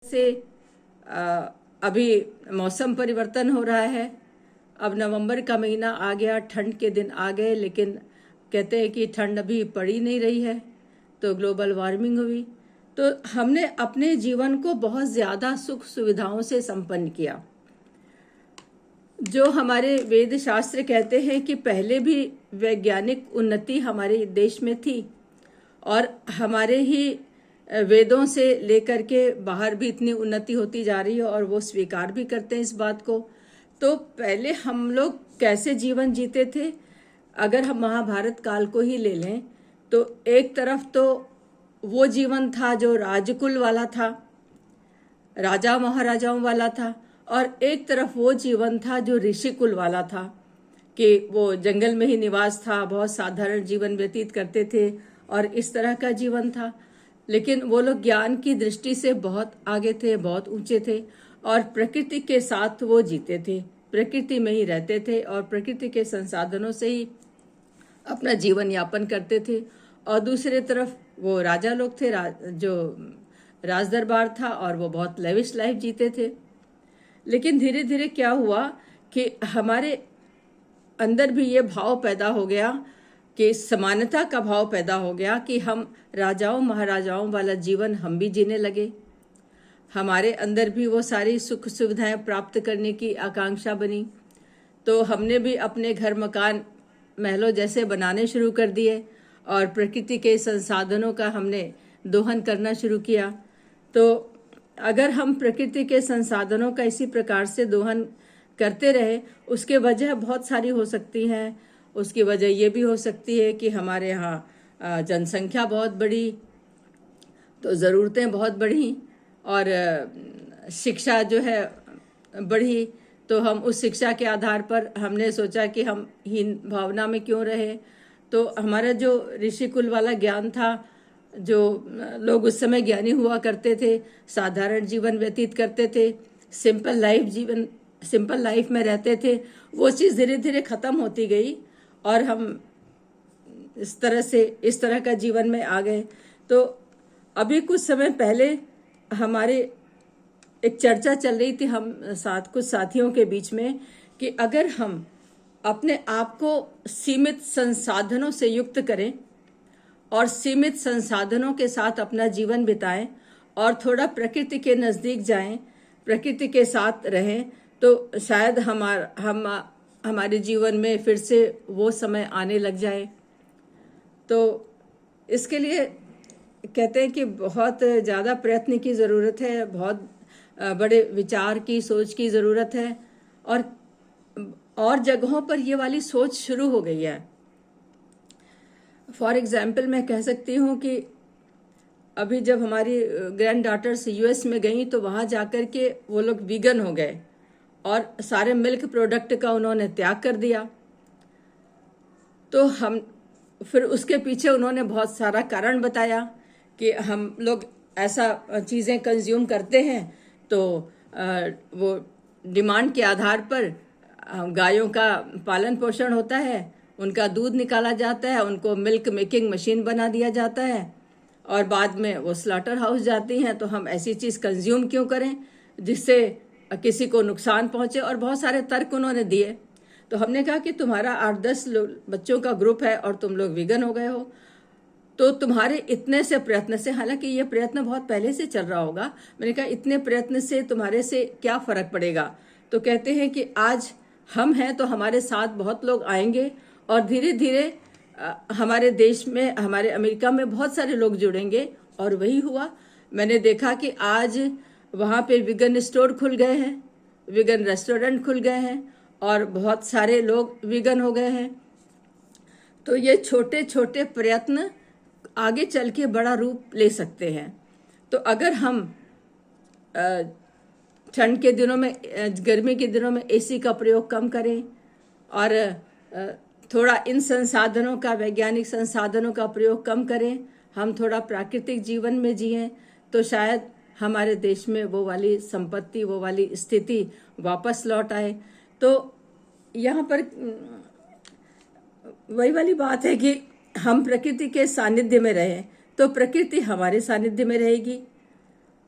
से अभी मौसम परिवर्तन हो रहा है। अब नवंबर का महीना आ गया, ठंड के दिन आ गए, लेकिन कहते हैं कि ठंड अभी पड़ी नहीं रही है, तो ग्लोबल वार्मिंग हुई। तो हमने अपने जीवन को बहुत ज़्यादा सुख सुविधाओं से संपन्न किया। जो हमारे वेद शास्त्र कहते हैं कि पहले भी वैज्ञानिक उन्नति हमारे देश में थी, और हमारे ही वेदों से लेकर के बाहर भी इतनी उन्नति होती जा रही है, और वो स्वीकार भी करते हैं इस बात को। तो पहले हम लोग कैसे जीवन जीते थे, अगर हम महाभारत काल को ही ले लें, तो एक तरफ तो वो जीवन था जो राजकुल वाला था, राजा महाराजाओं वाला था, और एक तरफ वो जीवन था जो ऋषिकुल वाला था, कि वो जंगल में ही निवास था, बहुत साधारण जीवन व्यतीत करते थे, और इस तरह का जीवन था। लेकिन वो लोग ज्ञान की दृष्टि से बहुत आगे थे, बहुत ऊंचे थे, और प्रकृति के साथ वो जीते थे, प्रकृति में ही रहते थे, और प्रकृति के संसाधनों से ही अपना जीवन यापन करते थे। और दूसरे तरफ वो राजा लोग थे, जो राज दरबार था, और वो बहुत लेविश लाइफ जीते थे। लेकिन धीरे धीरे क्या हुआ कि हमारे अंदर भी ये भाव पैदा हो गया, कि समानता का भाव पैदा हो गया, कि हम राजाओं महाराजाओं वाला जीवन हम भी जीने लगे। हमारे अंदर भी वो सारी सुख सुविधाएं प्राप्त करने की आकांक्षा बनी। तो हमने भी अपने घर मकान महलों जैसे बनाने शुरू कर दिए, और प्रकृति के संसाधनों का हमने दोहन करना शुरू किया। तो अगर हम प्रकृति के संसाधनों का इसी प्रकार से दोहन करते रहे, उसके वजह बहुत सारी हो सकती हैं। उसकी वजह ये भी हो सकती है कि हमारे यहाँ जनसंख्या बहुत बढ़ी, तो ज़रूरतें बहुत बढ़ी, और शिक्षा जो है बढ़ी, तो हम उस शिक्षा के आधार पर हमने सोचा कि हम हीन भावना में क्यों रहे। तो हमारा जो ऋषिकुल वाला ज्ञान था, जो लोग उस समय ज्ञानी हुआ करते थे, साधारण जीवन व्यतीत करते थे, सिंपल लाइफ में रहते थे, वो चीज़ धीरे धीरे ख़त्म होती गई, और हम इस तरह का जीवन में आ गए। तो अभी कुछ समय पहले हमारे एक चर्चा चल रही थी कुछ साथियों के बीच में, कि अगर हम अपने आप को सीमित संसाधनों से युक्त करें, और सीमित संसाधनों के साथ अपना जीवन बिताएं, और थोड़ा प्रकृति के नज़दीक जाएं, प्रकृति के साथ रहें, तो शायद हमारे जीवन में फिर से वो समय आने लग जाए। तो इसके लिए कहते हैं कि बहुत ज़्यादा प्रयत्न की ज़रूरत है, बहुत बड़े विचार की, सोच की ज़रूरत है, और जगहों पर ये वाली सोच शुरू हो गई है। फॉर एग्जाम्पल मैं कह सकती हूँ कि अभी जब हमारी ग्रैंड डॉटर्स यूएस में गई, तो वहाँ जाकर के वो लोग वीगन हो गए, और सारे मिल्क प्रोडक्ट का उन्होंने त्याग कर दिया। तो हम फिर उसके पीछे उन्होंने बहुत सारा कारण बताया, कि हम लोग ऐसा चीज़ें कंज्यूम करते हैं, तो वो डिमांड के आधार पर गायों का पालन पोषण होता है, उनका दूध निकाला जाता है, उनको मिल्क मेकिंग मशीन बना दिया जाता है, और बाद में वो स्लॉटर हाउस जाती हैं। तो हम ऐसी चीज़ कंज्यूम क्यों करें जिससे किसी को नुकसान पहुंचे, और बहुत सारे तर्क उन्होंने दिए। तो हमने कहा कि तुम्हारा 8-10 बच्चों का ग्रुप है, और तुम लोग वीगन हो गए हो, तो तुम्हारे इतने से प्रयत्न से, हालांकि ये प्रयत्न बहुत पहले से चल रहा होगा, मैंने कहा इतने प्रयत्न से तुम्हारे से क्या फ़र्क पड़ेगा। तो कहते हैं कि आज हम हैं तो हमारे साथ बहुत लोग आएंगे, और धीरे धीरे हमारे देश में, हमारे अमेरिका में बहुत सारे लोग जुड़ेंगे। और वही हुआ। मैंने देखा कि आज वहाँ पे वीगन स्टोर खुल गए हैं, वीगन रेस्टोरेंट खुल गए हैं, और बहुत सारे लोग वीगन हो गए हैं। तो ये छोटे छोटे प्रयत्न आगे चल के बड़ा रूप ले सकते हैं। तो अगर हम ठंड के दिनों में, गर्मी के दिनों में एसी का प्रयोग कम करें, और थोड़ा इन संसाधनों का, वैज्ञानिक संसाधनों का प्रयोग कम करें, हम थोड़ा प्राकृतिक जीवन में जिएं, तो शायद हमारे देश में वो वाली संपत्ति, वो वाली स्थिति वापस लौट आए। तो यहाँ पर वही वाली बात है कि हम प्रकृति के सानिध्य में रहें, तो प्रकृति हमारे सानिध्य में रहेगी,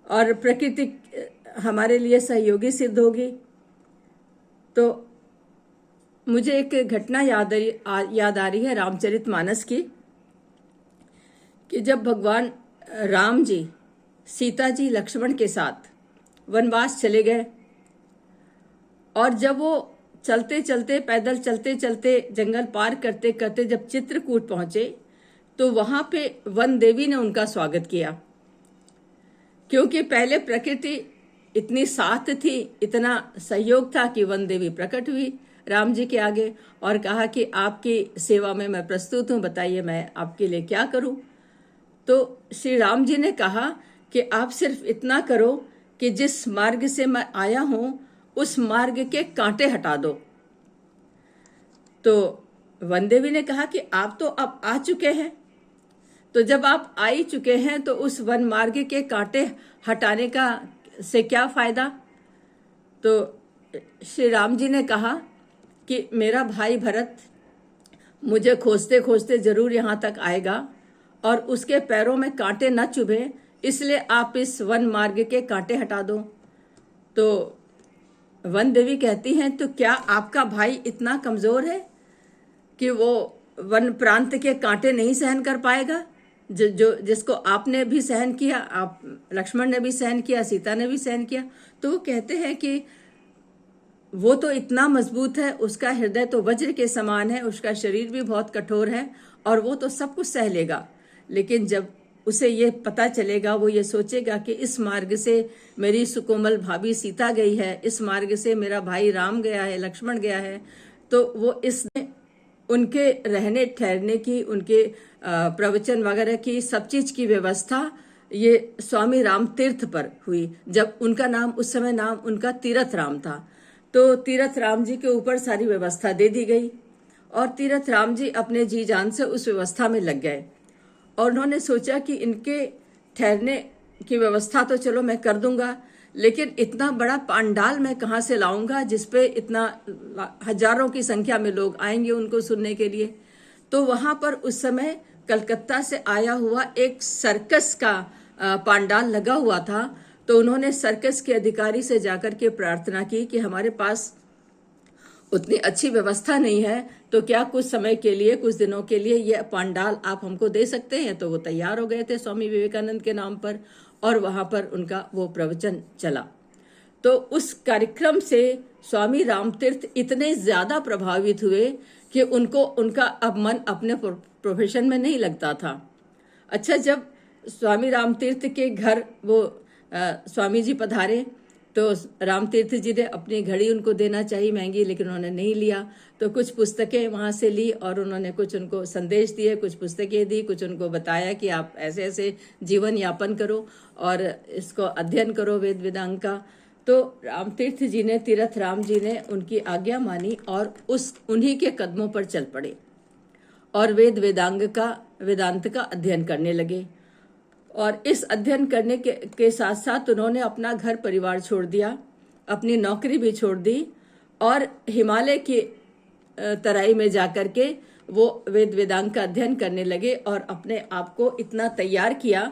और प्रकृति हमारे लिए सहयोगी सिद्ध होगी। तो मुझे एक घटना याद आ रही है रामचरितमानस की, कि जब भगवान राम जी सीता जी लक्ष्मण के साथ वनवास चले गए, और जब वो चलते चलते पैदल चलते चलते जंगल पार करते करते जब चित्रकूट पहुंचे, तो वहां पे वन देवी ने उनका स्वागत किया। क्योंकि पहले प्रकृति इतनी साथ थी, इतना सहयोग था कि वन देवी प्रकट हुई राम जी के आगे और कहा कि आपकी सेवा में मैं प्रस्तुत हूं, बताइए मैं आपके लिए क्या करूं। तो श्री राम जी ने कहा कि आप सिर्फ इतना करो कि जिस मार्ग से मैं आया हूं उस मार्ग के कांटे हटा दो। तो वन देवी ने कहा कि आप तो अब आ चुके हैं, तो जब आप आ ही चुके हैं तो उस वन मार्ग के कांटे हटाने का से क्या फायदा। तो श्री राम जी ने कहा कि मेरा भाई भरत मुझे खोजते खोजते जरूर यहाँ तक आएगा और उसके पैरों में कांटे न चुभे, इसलिए आप इस वन मार्ग के कांटे हटा दो। तो वन देवी कहती हैं, तो क्या आपका भाई इतना कमजोर है कि वो वन प्रांत के कांटे नहीं सहन कर पाएगा, जिसको आपने भी सहन किया, आप लक्ष्मण ने भी सहन किया, सीता ने भी सहन किया। तो वो कहते हैं कि वो तो इतना मजबूत है, उसका हृदय तो वज्र के समान है, उसका शरीर भी बहुत कठोर है और वो तो सब कुछ सह लेगा। लेकिन जब उसे ये पता चलेगा, वो ये सोचेगा कि इस मार्ग से मेरी सुकोमल भाभी सीता गई है, इस मार्ग से मेरा भाई राम गया है, लक्ष्मण गया है, तो वो इसने उनके रहने ठहरने की, उनके प्रवचन वगैरह की, सब चीज की व्यवस्था ये स्वामी राम तीर्थ पर हुई। जब उनका नाम, उस समय नाम उनका तीरथ राम था, तो तीरथ राम जी के ऊपर सारी व्यवस्था दे दी गई और तीरथ राम जी अपने जी जान से उस व्यवस्था में लग गए। और उन्होंने सोचा कि इनके ठहरने की व्यवस्था तो चलो मैं कर दूंगा, लेकिन इतना बड़ा पांडाल मैं कहाँ से लाऊंगा जिसपे इतना हजारों की संख्या में लोग आएंगे उनको सुनने के लिए। तो वहां पर उस समय कलकत्ता से आया हुआ एक सर्कस का पांडाल लगा हुआ था। तो उन्होंने सर्कस के अधिकारी से जाकर के प्रार्थना की कि हमारे पास उतनी अच्छी व्यवस्था नहीं है, तो क्या कुछ समय के लिए, कुछ दिनों के लिए ये पांडाल आप हमको दे सकते हैं। तो वो तैयार हो गए थे स्वामी विवेकानंद के नाम पर, और वहां पर उनका वो प्रवचन चला। तो उस कार्यक्रम से स्वामी रामतीर्थ इतने ज्यादा प्रभावित हुए कि उनको उनका अब मन अपने प्रोफेशन में नहीं लगता था। अच्छा, जब स्वामी रामतीर्थ के घर वो स्वामी जी पधारे, तो रामतीर्थ जी ने अपनी घड़ी उनको देना चाहिए महंगी, लेकिन उन्होंने नहीं लिया। तो कुछ पुस्तकें वहां से ली और उन्होंने कुछ उनको संदेश दिए, कुछ पुस्तकें दी, कुछ उनको बताया कि आप ऐसे ऐसे जीवन यापन करो और इसको अध्ययन करो वेद वेदांग का। तो रामतीर्थ जी ने, तीरथ राम जी ने उनकी आज्ञा मानी और उन्हीं के कदमों पर चल पड़े और वेदांत का अध्ययन करने लगे। और इस अध्ययन करने के साथ साथ उन्होंने अपना घर परिवार छोड़ दिया, अपनी नौकरी भी छोड़ दी और हिमालय की तराई में जाकर के वो वेद वेदांग का अध्ययन करने लगे और अपने आप को इतना तैयार किया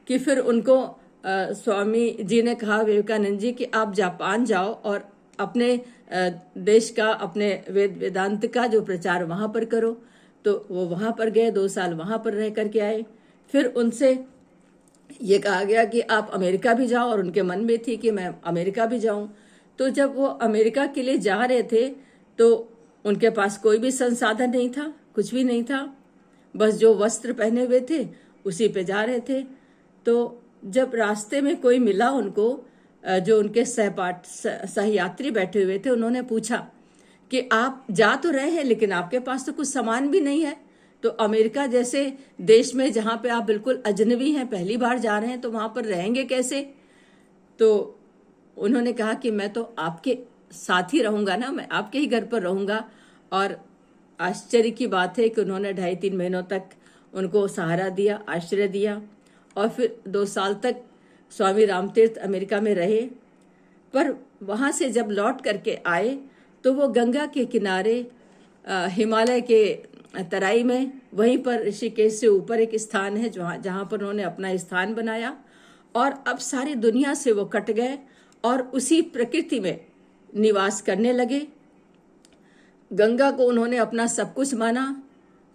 कि फिर उनको स्वामी जी ने कहा, विवेकानंद जी, कि आप जापान जाओ और अपने देश का, अपने वेद वेदांत का जो प्रचार वहां पर करो। तो वो वहां पर गए, 2 साल वहां पर रह करके आए। फिर उनसे ये कहा गया कि आप अमेरिका भी जाओ, और उनके मन में थी कि मैं अमेरिका भी जाऊं। तो जब वो अमेरिका के लिए जा रहे थे तो उनके पास कोई भी संसाधन नहीं था, कुछ भी नहीं था, बस जो वस्त्र पहने हुए थे उसी पे जा रहे थे। तो जब रास्ते में कोई मिला उनको, जो उनके सहयात्री बैठे हुए थे, उन्होंने पूछा कि आप जा तो रहे हैं लेकिन आपके पास तो कुछ सामान भी नहीं है। तो अमेरिका जैसे देश में जहां पे आप बिल्कुल अजनबी हैं, पहली बार जा रहे हैं, तो वहां पर रहेंगे कैसे। तो उन्होंने कहा कि मैं तो आपके साथ ही रहूंगा ना, मैं आपके ही घर पर रहूंगा। और आश्चर्य की बात है कि उन्होंने 2.5-3 महीनों तक उनको सहारा दिया, आश्रय दिया और फिर 2 साल तक स्वामी रामतीर्थ अमेरिका में रहे। पर वहां से जब लौट करके आए तो वो गंगा के किनारे हिमालय के तराई में, वहीं पर ऋषिकेश से ऊपर एक स्थान है जहां पर उन्होंने अपना स्थान बनाया। और अब सारी दुनिया से वो कट गए और उसी प्रकृति में निवास करने लगे। गंगा को उन्होंने अपना सब कुछ माना।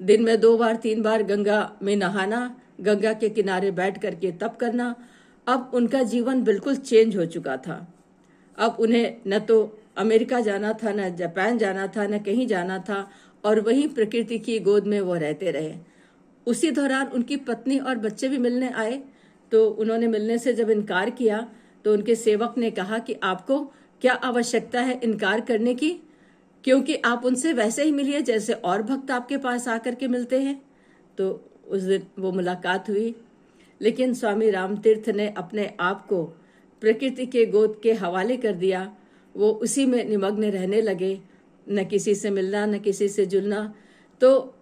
दिन में 2 बार 3 बार गंगा में नहाना, गंगा के किनारे बैठ करके तप करना। अब उनका जीवन बिल्कुल चेंज हो चुका था। अब उन्हें न तो अमेरिका जाना था, न जापान जाना था, न कहीं जाना था, और वहीं प्रकृति की गोद में वो रहते रहे। उसी दौरान उनकी पत्नी और बच्चे भी मिलने आए, तो उन्होंने मिलने से जब इनकार किया तो उनके सेवक ने कहा कि आपको क्या आवश्यकता है इनकार करने की, क्योंकि आप उनसे वैसे ही मिलिए जैसे और भक्त आपके पास आकर के मिलते हैं। तो उस दिन वो मुलाकात हुई, लेकिन स्वामी रामतीर्थ ने अपने आप को प्रकृति के गोद के हवाले कर दिया। वो उसी में निमग्न रहने लगे, न किसी से मिलना, न किसी से जुलना। तो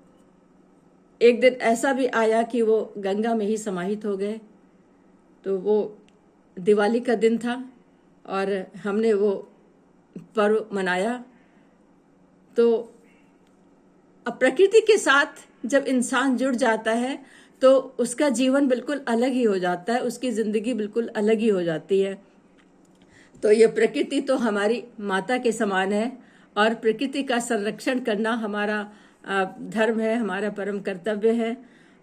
एक दिन ऐसा भी आया कि वो गंगा में ही समाहित हो गए। तो वो दिवाली का दिन था और हमने वो पर्व मनाया। तो अब प्रकृति के साथ जब इंसान जुड़ जाता है तो उसका जीवन बिल्कुल अलग ही हो जाता है, उसकी जिंदगी बिल्कुल अलग ही हो जाती है। तो ये प्रकृति तो हमारी माता के समान है और प्रकृति का संरक्षण करना हमारा धर्म है, हमारा परम कर्तव्य है।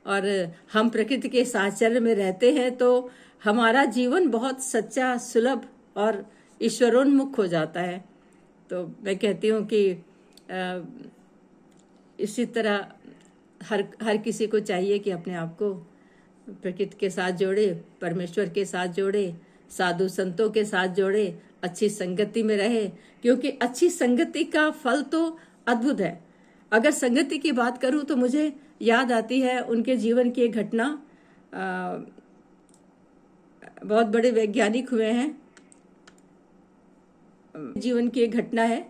और हम प्रकृति के साहचर्य में रहते हैं तो हमारा जीवन बहुत सच्चा, सुलभ और ईश्वरोन्मुख हो जाता है। तो मैं कहती हूँ कि इसी तरह हर किसी को चाहिए कि अपने आप को प्रकृति के साथ जोड़े, परमेश्वर के साथ जोड़े, साधु संतों के साथ जोड़े, अच्छी संगति में रहे, क्योंकि अच्छी संगति का फल तो अद्भुत है। अगर संगति की बात करूं तो मुझे याद आती है उनके जीवन की एक घटना। बहुत बड़े वैज्ञानिक हुए हैं, जीवन की एक घटना है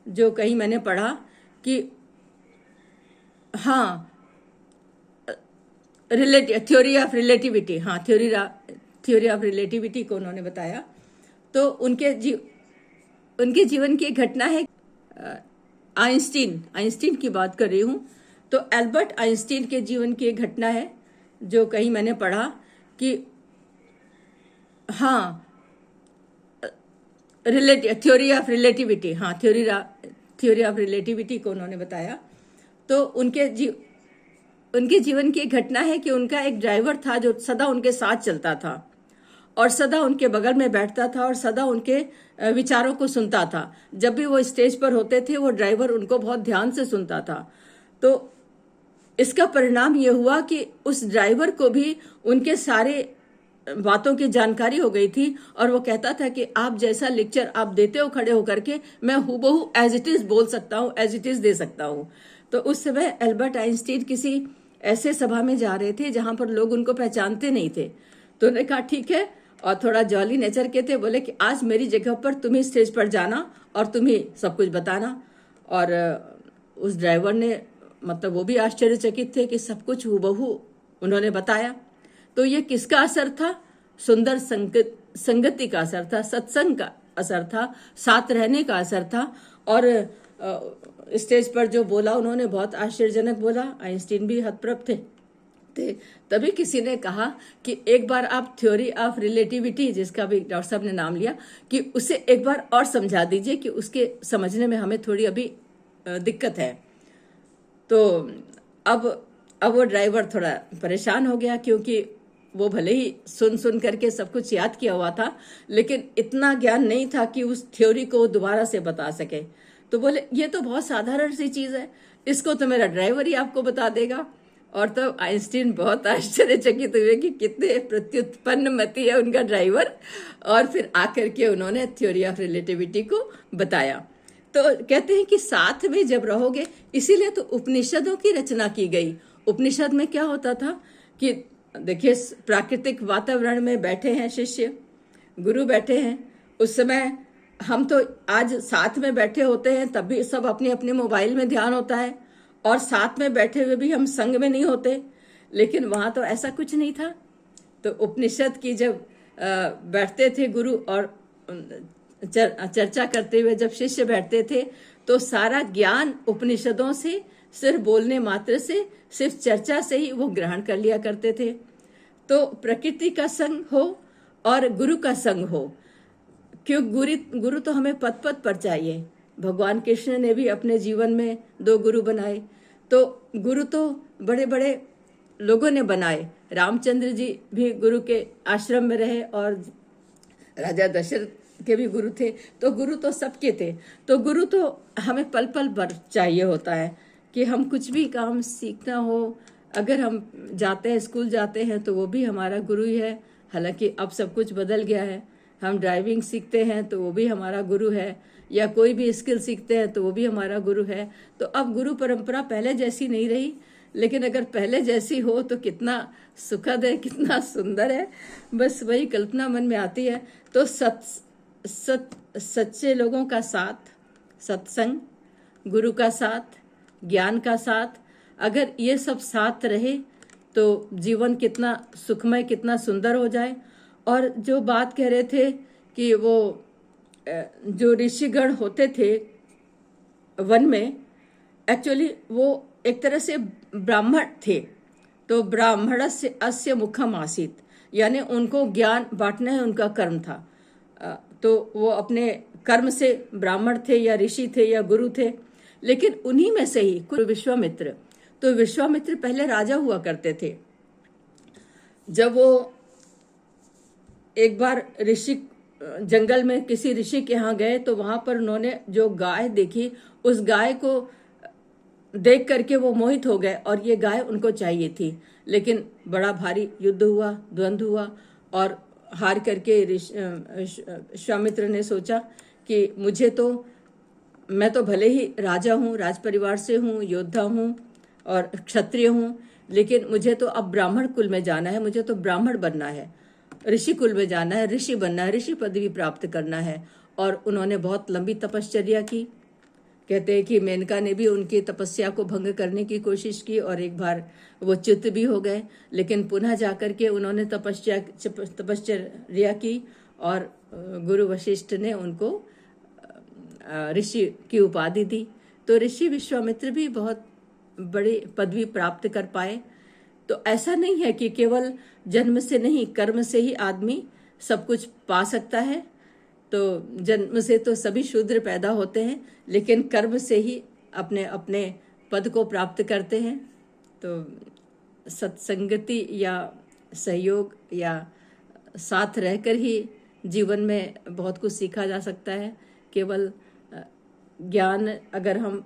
जो कहीं मैंने पढ़ा कि हाँ, थ्योरी ऑफ रिलेटिविटी, हाँ थ्योरी ऑफ रिलेटिविटी को उन्होंने बताया। तो उनके जीवन की एक घटना है। आइंस्टीन की बात कर रही हूँ। तो एल्बर्ट आइंस्टीन के जीवन की एक घटना है जो कहीं मैंने पढ़ा कि हाँ, थ्योरी ऑफ रिलेटिविटी, हाँ थ्योरी ऑफ रिलेटिविटी को उन्होंने बताया। तो उनके जीवन की एक घटना है कि उनका एक ड्राइवर था जो सदा उनके साथ चलता था और सदा उनके बगल में बैठता था और सदा उनके विचारों को सुनता था। जब भी वो स्टेज पर होते थे वो ड्राइवर उनको बहुत ध्यान से सुनता था। तो इसका परिणाम ये हुआ कि उस ड्राइवर को भी उनके सारे बातों की जानकारी हो गई थी और वो कहता था कि आप जैसा लेक्चर आप देते हो खड़े होकर के, मैं हूबहू एज इट इज बोल सकता हूँ, एज इट इज दे सकता हूँ। तो उस समय एल्बर्ट आइंस्टीन किसी ऐसे सभा में जा रहे थे जहां पर लोग उनको पहचानते नहीं थे। तो उन्होंने कहा ठीक है, और थोड़ा जॉली नेचर के थे, बोले कि आज मेरी जगह पर तुम ही स्टेज पर जाना और तुम ही सब कुछ बताना। और उस ड्राइवर ने, मतलब वो भी आश्चर्यचकित थे कि सब कुछ हूबहू उन्होंने बताया। तो ये किसका असर था? सुंदर संगति का असर था, सत्संग का असर था, साथ रहने का असर था। और स्टेज पर जो बोला उन्होंने बहुत आश्चर्यजनक बोला। आइंस्टीन भी हतप्रभ थे। तभी किसी ने कहा कि एक बार आप थ्योरी ऑफ रिलेटिविटी, जिसका भी डॉक्टर साहब ने नाम लिया, कि उसे एक बार और समझा दीजिए कि उसके समझने में हमें थोड़ी अभी दिक्कत है। तो अब वो ड्राइवर थोड़ा परेशान हो गया, क्योंकि वो भले ही सुन करके सब कुछ याद किया हुआ था, लेकिन इतना ज्ञान नहीं था कि उस थ्योरी को दोबारा से बता सके। तो बोले ये तो बहुत साधारण सी चीज है, इसको तो मेरा ड्राइवर ही आपको बता देगा। और तब आइंस्टीन बहुत आश्चर्यचकित हुए कि कितने प्रत्युत्पन्न मति है उनका ड्राइवर। और फिर आकर के उन्होंने थ्योरी ऑफ रिलेटिविटी को बताया। तो कहते हैं कि साथ में जब रहोगे, इसीलिए तो उपनिषदों की रचना की गई। उपनिषद में क्या होता था कि देखिए, प्राकृतिक वातावरण में बैठे हैं शिष्य, गुरु बैठे हैं। उस समय हम तो आज साथ में बैठे होते हैं, तब भी सब अपने अपने मोबाइल में ध्यान होता है और साथ में बैठे हुए भी हम संग में नहीं होते। लेकिन वहां तो ऐसा कुछ नहीं था। तो उपनिषद की जब बैठते थे गुरु और चर्चा करते हुए जब शिष्य बैठते थे, तो सारा ज्ञान उपनिषदों से सिर्फ बोलने मात्र से, सिर्फ चर्चा से ही वो ग्रहण कर लिया करते थे। तो प्रकृति का संग हो और गुरु का संग हो, क्यों गुरु गुरु तो हमें पद पद पर चाहिए। भगवान कृष्ण ने भी अपने जीवन में 2 गुरु बनाए। तो गुरु तो बड़े बड़े लोगों ने बनाए। रामचंद्र जी भी गुरु के आश्रम में रहे और राजा दशरथ के भी गुरु थे। तो गुरु तो सबके थे। तो गुरु तो हमें पल पल पर चाहिए होता है कि हम कुछ भी काम सीखना हो, अगर हम जाते हैं, स्कूल जाते हैं, तो वो भी हमारा गुरु ही है। हालांकि अब सब कुछ बदल गया है। हम ड्राइविंग सीखते हैं तो वो भी हमारा गुरु है, या कोई भी स्किल सीखते हैं तो वो भी हमारा गुरु है। तो अब गुरु परंपरा पहले जैसी नहीं रही, लेकिन अगर पहले जैसी हो तो कितना सुखद है, कितना सुंदर है। बस वही कल्पना मन में आती है। तो सच्चे लोगों का साथ, सत्संग, गुरु का साथ, ज्ञान का साथ, अगर ये सब साथ रहे तो जीवन कितना सुखमय, कितना सुंदर हो जाए। और जो बात कह रहे थे कि वो जो ऋषिगण होते थे वन में, एक्चुअली वो एक तरह से ब्राह्मण थे। तो ब्राह्मणस्य अस्य मुखम आसीत, यानी उनको ज्ञान बांटना है, उनका कर्म था। तो वो अपने कर्म से ब्राह्मण थे या ऋषि थे या गुरु थे। लेकिन उन्हीं में से ही कुछ विश्वामित्र, तो विश्वामित्र पहले राजा हुआ करते थे। जब वो एक बार ऋषि जंगल में किसी ऋषि के यहाँ गए तो वहां पर उन्होंने जो गाय देखी, उस गाय को देख करके वो मोहित हो गए और ये गाय उनको चाहिए थी। लेकिन बड़ा भारी युद्ध हुआ, द्वंद्व हुआ, और हार करके विश्वामित्र ने सोचा कि मैं तो भले ही राजा हूँ, राज परिवार से हूँ, योद्धा हूँ और क्षत्रिय हूँ, लेकिन मुझे तो अब ब्राह्मण कुल में जाना है, मुझे तो ब्राह्मण बनना है, ऋषि कुल में जाना है, ऋषि बनना है, ऋषि पदवी प्राप्त करना है। और उन्होंने बहुत लंबी तपश्चर्या की। कहते हैं कि मेनका ने भी उनकी तपस्या को भंग करने की कोशिश की और एक बार वो च्युत भी हो गए। लेकिन पुनः जाकर के उन्होंने तपश्चर्या की और गुरु वशिष्ठ ने उनको ऋषि की उपाधि दी। तो ऋषि विश्वामित्र भी बहुत बड़ी पदवी प्राप्त कर पाए। तो ऐसा नहीं है कि केवल जन्म से नहीं, कर्म से ही आदमी सब कुछ पा सकता है। तो जन्म से तो सभी शूद्र पैदा होते हैं, लेकिन कर्म से ही अपने अपने पद को प्राप्त करते हैं। तो सत्संगति या सहयोग या साथ रहकर ही जीवन में बहुत कुछ सीखा जा सकता है। केवल ज्ञान, अगर हम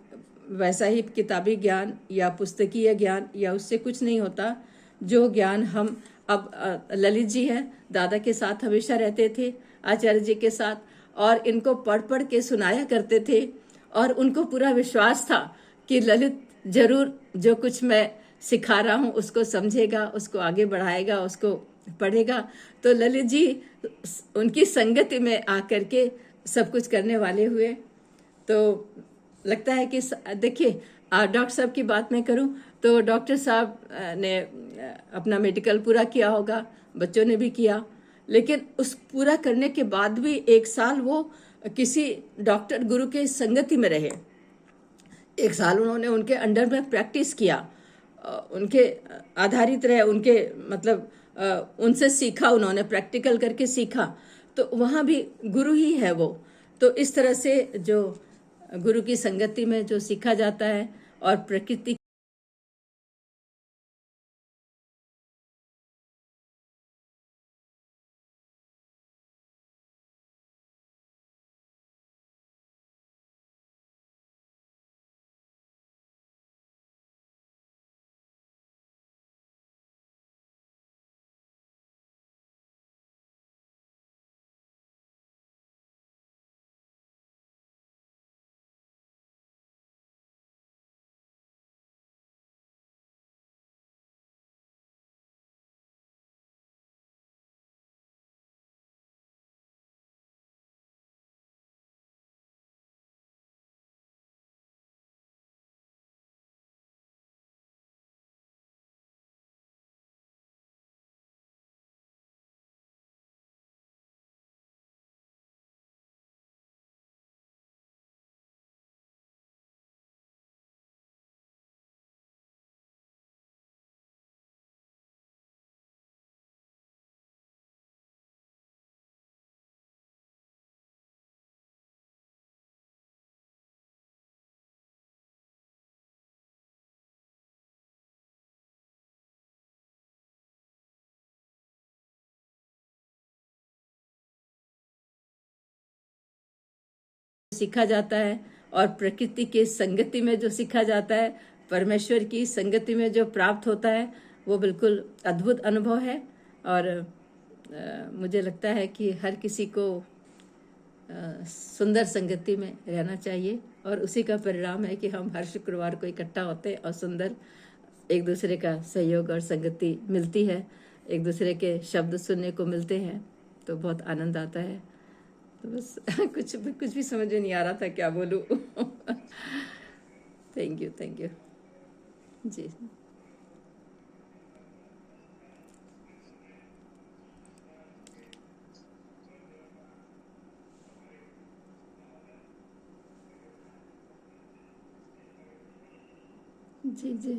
वैसा ही किताबी ज्ञान या पुस्तकीय ज्ञान या उससे कुछ नहीं होता। जो ज्ञान हम अब ललित जी हैं, दादा के साथ हमेशा रहते थे, आचार्य जी के साथ, और इनको पढ़ पढ़ के सुनाया करते थे और उनको पूरा विश्वास था कि ललित जरूर जो कुछ मैं सिखा रहा हूँ उसको समझेगा, उसको आगे बढ़ाएगा, उसको पढ़ेगा। तो ललित जी उनकी संगति में आकर के सब कुछ करने वाले हुए। तो लगता है कि देखिए, डॉक्टर साहब की बात मैं करूं तो डॉक्टर साहब ने अपना मेडिकल पूरा किया होगा, बच्चों ने भी किया, लेकिन उस पूरा करने के बाद भी 1 साल वो किसी डॉक्टर गुरु के संगति में रहे। 1 साल उन्होंने उनके अंडर में प्रैक्टिस किया, उनके आधारित रहे, उनके मतलब उनसे सीखा, उन्होंने प्रैक्टिकल करके सीखा। तो वहाँ भी गुरु ही है वो। तो इस तरह से जो गुरु की संगति में जो सीखा जाता है और प्रकृति सीखा जाता है और प्रकृति की संगति में जो सीखा जाता है, परमेश्वर की संगति में जो प्राप्त होता है, वो बिल्कुल अद्भुत अनुभव है। और मुझे लगता है कि हर किसी को सुंदर संगति में रहना चाहिए, और उसी का परिणाम है कि हम हर शुक्रवार को इकट्ठा होते हैं और सुंदर एक दूसरे का सहयोग और संगति मिलती है, एक दूसरे के शब्द सुनने को मिलते हैं, तो बहुत आनंद आता है। तो बस कुछ भी समझ में नहीं आ रहा था क्या बोलूं। थैंक यू जी। जी जी।